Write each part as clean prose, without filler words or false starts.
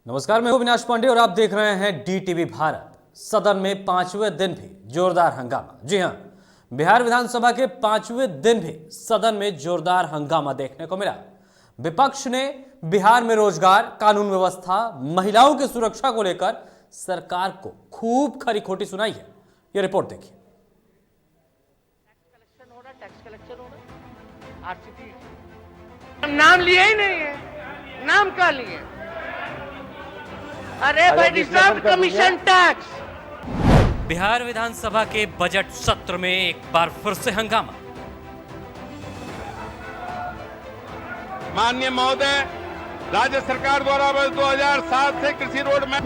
नमस्कार, मैं हूं अविनाश पांडे और आप देख रहे हैं डीटीवी भारत। सदन में पांचवें दिन भी जोरदार हंगामा। जी हां, बिहार विधानसभा के पांचवें दिन भी सदन में जोरदार हंगामा देखने को मिला। विपक्ष ने बिहार में रोजगार, कानून व्यवस्था, महिलाओं की सुरक्षा को लेकर सरकार को खूब खरी खोटी सुनाई है। यह रिपोर्ट देखिए। टैक्स कलेक्शन हो रहा, आरसीपी नाम लिए ही नहीं है, नाम का लिए। अरे भाई, रिजर्व कमीशन टैक्स। बिहार विधानसभा के बजट सत्र में एक बार फिर से हंगामा। माननीय महोदय, राज्य सरकार द्वारा वर्ष 2007 से कृषि रोड में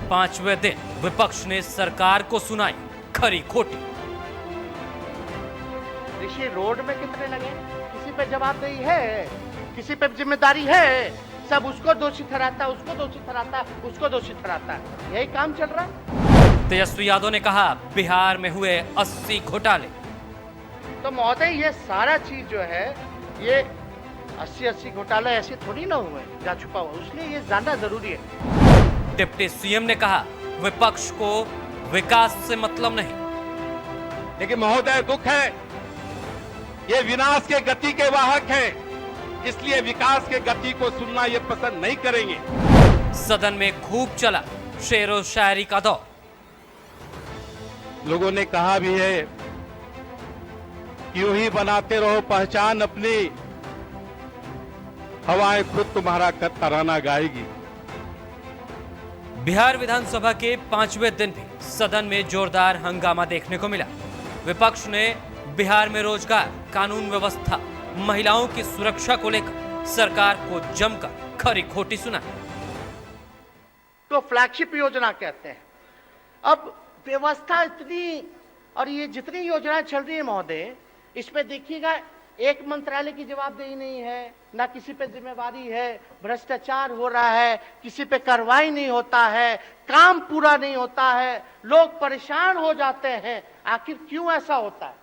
पांचवें दिन विपक्ष ने सरकार को सुनाई खरी खोटी। कृषि रोड में कितने लगे, किसी पे जवाबदेही है, किसी पे जिम्मेदारी है? सब उसको दोषी ठहराता, उसको दोषी ठहराता, उसको दोषी ठहराता। यही काम चल रहा है। तेजस्वी यादव ने कहा, बिहार में हुए 80 घोटाले। तो महोदय, ये सारा चीज जो है, ये 80 घोटाले ऐसे थोड़ी ना हुए जा छुपा हुआ, उसलिए ये जानना जरूरी है। डिप्टी सीएम ने कहा, विपक्ष को विकास से मतलब नहीं। लेकिन महोदय, दुख है, ये विनाश के गति के वाहक हैं, इसलिए विकास के गति को सुनना ये पसंद नहीं करेंगे। सदन में खूब चला शेरो शायरी का दौर। लोगों ने कहा भी है, यूं ही बनाते रहो पहचान अपनी, हवाएं खुद तुम्हारा तराना गाएगी। बिहार विधानसभा के पांचवें दिन भी सदन में जोरदार हंगामा देखने को मिला। विपक्ष ने बिहार में रोजगार, कानून व्यवस्था, महिलाओं की सुरक्षा को लेकर सरकार को जमकर खरी खोटी सुनाई। तो फ्लैगशिप योजना कहते हैं। अब व्यवस्था इतनी, और ये जितनी योजनाएं चल रही है महोदय, इसमें देखिएगा, एक मंत्रालय की जवाबदेही नहीं है, ना किसी पे जिम्मेवारी है, भ्रष्टाचार हो रहा है, किसी पे कार्रवाई नहीं होता है, काम पूरा नहीं होता है, लोग परेशान हो जाते हैं। आखिर क्यों ऐसा होता है?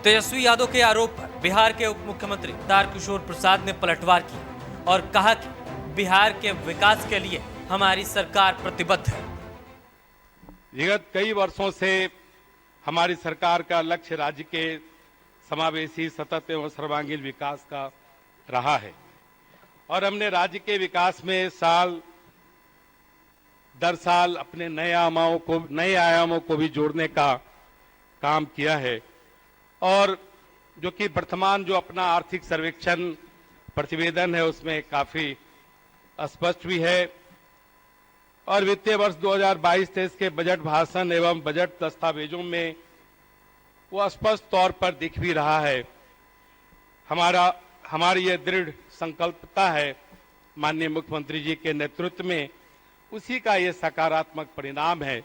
तेजस्वी यादव के आरोप पर बिहार के उप मुख्यमंत्री तारकिशोर प्रसाद ने पलटवार की और कहा कि बिहार के विकास के लिए हमारी सरकार प्रतिबद्ध है। विगत कई वर्षों से हमारी सरकार का लक्ष्य राज्य के समावेशी, सतत एवं सर्वांगीण विकास का रहा है और हमने राज्य के विकास में साल दर साल अपने नए आयामों को भी जोड़ने का काम किया है। और जो कि वर्तमान जो अपना आर्थिक सर्वेक्षण प्रतिवेदन है, उसमें काफी स्पष्ट भी है और वित्तीय वर्ष 2022-23 के बजट भाषण एवं बजट दस्तावेजों में वो स्पष्ट तौर पर दिख भी रहा है। हमारी ये दृढ़ संकल्पता है माननीय मुख्यमंत्री जी के नेतृत्व में, उसी का ये सकारात्मक परिणाम है।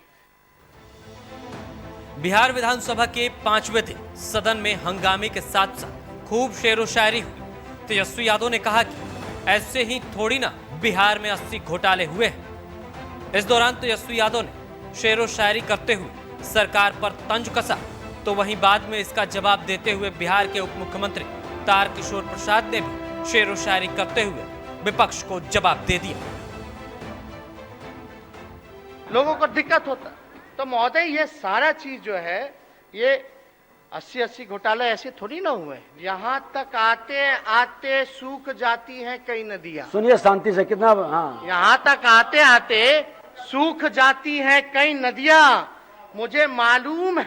बिहार विधानसभा के पांचवें दिन सदन में हंगामे के साथ साथ खूब शेरो शायरी हुई। तेजस्वी यादव ने कहा कि ऐसे ही थोड़ी ना बिहार में 80 घोटाले हुए हैं। इस दौरान तेजस्वी यादव ने शेरो शायरी करते हुए सरकार पर तंज कसा, तो वहीं बाद में इसका जवाब देते हुए बिहार के उप मुख्यमंत्री तारकिशोर प्रसाद ने भी शेरो शायरी करते हुए विपक्ष को जवाब दे दिया। लोगों को दिक्कत होता। तो महोदय, ये सारा चीज जो है, ये 80 घोटाले ऐसे थोड़ी ना हुए। यहाँ तक आते आते सूख जाती हैं कई नदियां। सुनिए शांति से, कितना हाँ। यहाँ तक आते आते सूख जाती हैं कई नदियां। मुझे मालूम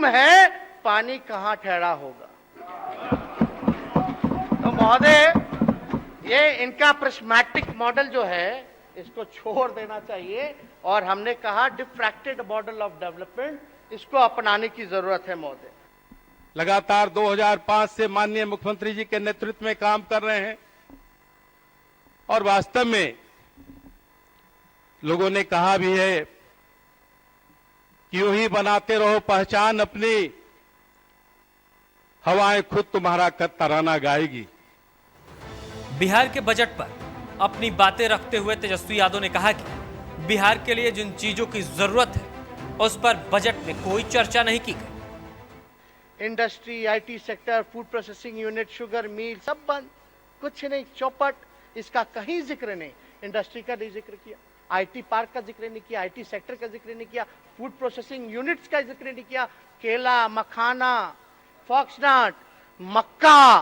है पानी कहाँ ठहरा होगा। तो महोदय, ये इनका प्रिस्मैटिक मॉडल जो है, इसको छोड़ देना चाहिए और हमने कहा डिफ्रैक्टेड मॉडल ऑफ डेवलपमेंट, इसको अपनाने की जरूरत है महोदय। लगातार 2005 से माननीय मुख्यमंत्री जी के नेतृत्व में काम कर रहे हैं और वास्तव में लोगों ने कहा भी है कि यूं ही बनाते रहो पहचान अपनी, हवाएं खुद तुम्हारा तराना गाएगी। बिहार के बजट पर अपनी बातें रखते हुए तेजस्वी यादव ने कहा कि बिहार के लिए जिन चीजों की जरूरत है, उस पर बजट में कोई चर्चा नहीं की गई। Industry, IT sector, food processing unit, sugar mill सब बंद, कुछ नहीं, चौपट, इसका कहीं जिक्र नहीं। इंडस्ट्री का नहीं जिक्र किया, आईटी पार्क का जिक्र नहीं किया, आईटी सेक्टर का जिक्र नहीं किया, फूड प्रोसेसिंग यूनिट्स का जिक्र नहीं किया। केला, मखाना, फॉक्सनट, मक्का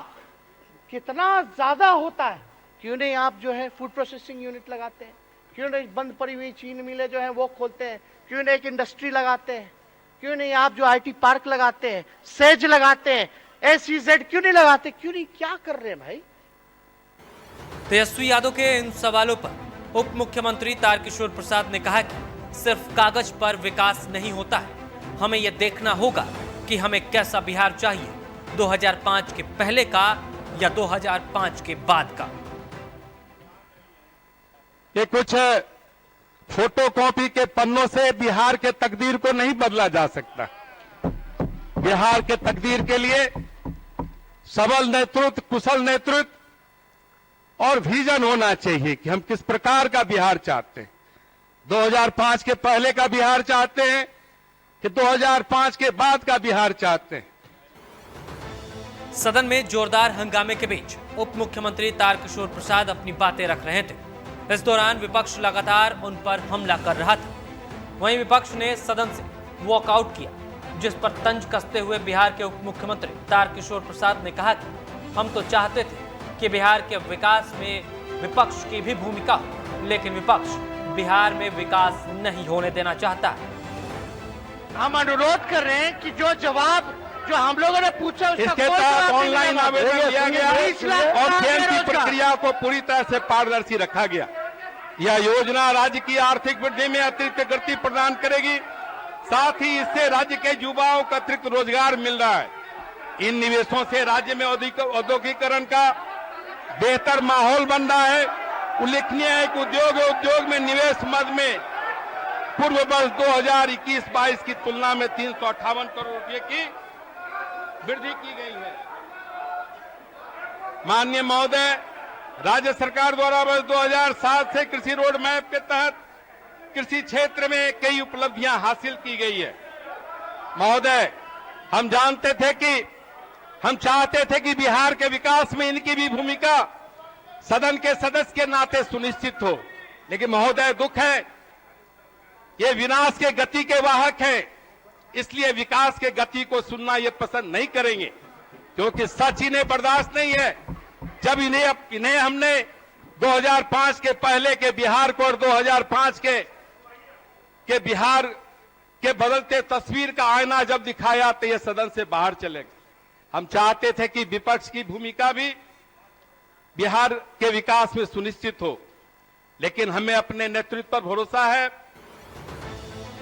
कितना ज्यादा होता है, क्यों नहीं आप जो है फूड प्रोसेसिंग यूनिट लगाते हैं? क्यों नहीं बंद पड़ी हुई चीन मिलें जो है वो खोलते हैं? क्यों नहीं एक इंडस्ट्री लगाते हैं? क्यों नहीं आप जो आईटी पार्क लगाते हैं, सेज लगाते हैं, SEZ क्यों नहीं लगाते? क्यों नहीं, क्या कर रहे हैं भाई? तेजस्वी यादव के इन सवालों पर उप मुख्यमंत्री तारकिशोर प्रसाद ने कहा कि सिर्फ कागज पर विकास नहीं होता है, हमें यह देखना होगा कि हमें कैसा बिहार चाहिए, 2005 के पहले का या 2005 के बाद का। ये कुछ फोटोकॉपी के पन्नों से बिहार के तकदीर को नहीं बदला जा सकता। बिहार के तकदीर के लिए सबल नेतृत्व, कुशल नेतृत्व और विजन होना चाहिए कि हम किस प्रकार का बिहार चाहते हैं। 2005 के पहले का बिहार चाहते हैं कि 2005 के बाद का बिहार चाहते हैं। सदन में जोरदार हंगामे के बीच उप मुख्यमंत्री तारकिशोर प्रसाद अपनी बातें रख रहे थे। इस दौरान विपक्ष लगातार उन पर हमला कर रहा था। वहीं विपक्ष ने सदन से वॉकआउट किया, जिस पर तंज कसते हुए बिहार के उप मुख्यमंत्री तारकिशोर प्रसाद ने कहा कि हम तो चाहते थे कि बिहार के विकास में विपक्ष की भी भूमिका हो, लेकिन विपक्ष बिहार में विकास नहीं होने देना चाहता है। हम अनुरोध कर रहे हैं कि जो जवाब जो हम लोगों ने पूछा उसका इसके कोई तहत जवाब नहीं ऑनलाइन मिला। आवेदन लिया गया है 20 लाख और काम चयन की बेरोजगार। प्रक्रिया को पूरी तरह से पारदर्शी रखा गया। यह योजना राज्य की आर्थिक वृद्धि में अतिरिक्त गति प्रदान करेगी, साथ ही इससे राज्य के युवाओं को अतिरिक्त रोजगार मिल रहा है। इन निवेशों से राज्य में औद्योगिकरण का बेहतर माहौल बन रहा है। उल्लेखनीय है कि उद्योग में निवेश मद में पूर्व वर्ष 2021-22 की तुलना में 358 करोड़ रुपए की वृद्धि की गई है। माननीय महोदय, राज्य सरकार द्वारा वर्ष 2007 से कृषि रोड मैप के तहत कृषि क्षेत्र में कई उपलब्धियां हासिल की गई है। महोदय, हम जानते थे कि हम चाहते थे कि बिहार के विकास में इनकी भी भूमिका सदन के सदस्य के नाते सुनिश्चित हो, लेकिन महोदय दुख है, ये विनाश के गति के वाहक हैं, इसलिए विकास के गति को सुनना ये पसंद नहीं करेंगे, क्योंकि सच इन्हें बर्दाश्त नहीं है। जब इन्हें हमने 2005 के पहले के बिहार को और 2005 के बिहार के बदलते तस्वीर का आईना जब दिखाया तो ये सदन से बाहर चले गए। हम चाहते थे कि विपक्ष की भूमिका भी बिहार के विकास में सुनिश्चित हो, लेकिन हमें अपने नेतृत्व पर भरोसा है।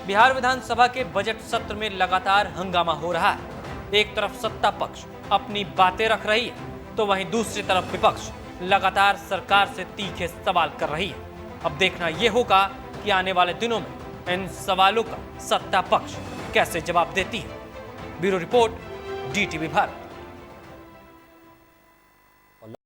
बिहार विधानसभा के बजट सत्र में लगातार हंगामा हो रहा है। एक तरफ सत्ता पक्ष अपनी बातें रख रही है, तो वहीं दूसरी तरफ विपक्ष लगातार सरकार से तीखे सवाल कर रही है। अब देखना यह होगा कि आने वाले दिनों में इन सवालों का सत्ता पक्ष कैसे जवाब देती है। Bureau report, DTV Bharat.